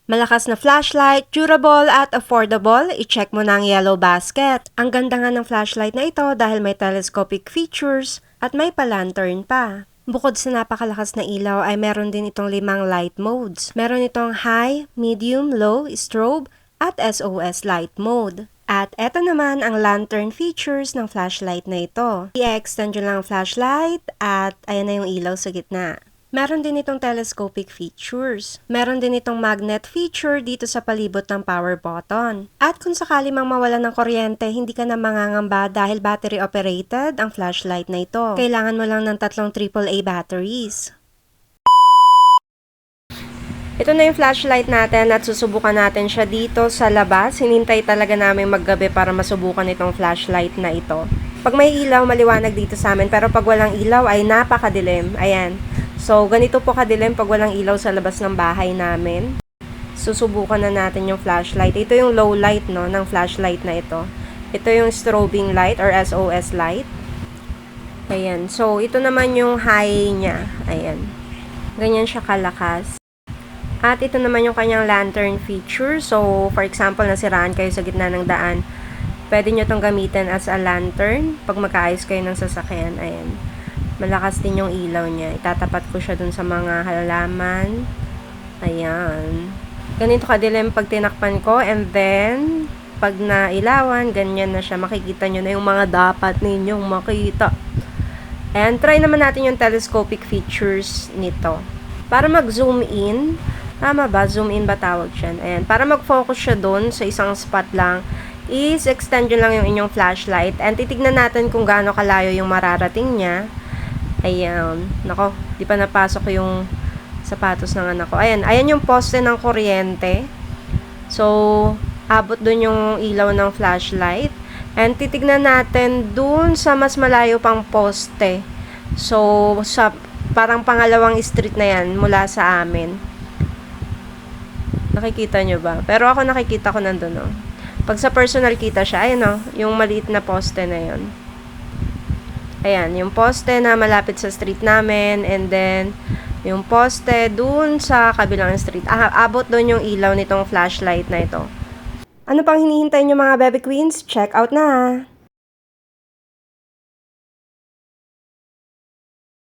Malakas na flashlight, durable at affordable, i-check mo na ang yellow basket. Ang ganda nga ng flashlight na ito dahil may telescopic features at may pa-lantern pa. Bukod sa napakalakas na ilaw ay meron din itong 5 light modes. Meron itong high, medium, low, strobe at SOS light mode. At eto naman ang lantern features ng flashlight na ito. I-extend nyo lang ang flashlight at ayan na yung ilaw sa gitna. Meron din itong telescopic features. Meron din itong magnet feature dito sa palibot ng power button. At kung sakali mang mawala ng kuryente, hindi ka na mangangamba dahil battery operated ang flashlight na ito. Kailangan mo lang ng 3 AAA batteries. Ito na yung flashlight natin at susubukan natin siya dito sa labas. Hinintay talaga namin maggabi para masubukan itong flashlight na ito. Pag may ilaw, maliwanag dito sa amin. Pero pag walang ilaw ay napakadilim. Ayan. So, ganito po kadilim pag walang ilaw sa labas ng bahay namin. Susubukan na natin yung flashlight. Ito yung low light, no, ng flashlight na ito. Ito yung strobing light or SOS light. Ayan. So, ito naman yung high niya. Ayan. Ganyan siya kalakas. At ito naman yung kanyang lantern feature. So, for example, nasiraan kayo sa gitna ng daan. Pwede nyo itong gamitin as a lantern pag magkaayos kayo ng sasakyan. Ayan. Malakas din yung ilaw niya. Itatapat ko siya dun sa mga halaman. Ayan. Ganito kadilim pag tinakpan ko. And then, pag nailawan, ganyan na siya. Makikita nyo na yung mga dapat ninyong makita. And try naman natin yung telescopic features nito. Para mag-zoom in, tama ba? Zoom in ba tawag siya? Ayan. Para mag-focus siya dun sa isang spot lang, is extend nyo lang yung inyong flashlight. And titignan natin kung gaano kalayo yung mararating niya. Ayan. Nako, di pa napasok yung sapatos ng anak ko. Ayan. Ayan yung poste ng kuryente. So, abot dun yung ilaw ng flashlight. And titignan natin dun sa mas malayo pang poste. So, sa parang pangalawang street na yan mula sa amin. Nakikita nyo ba? Pero ako nakikita ko nandun, no? Pag sa personal kita siya, ayan, no? Yung maliit na poste na yon. Ayan, yung poste na malapit sa street namin, and then, yung poste dun sa kabilang street. Abot dun yung ilaw nitong flashlight na ito. Ano pang hinihintay nyo mga baby queens? Check out na!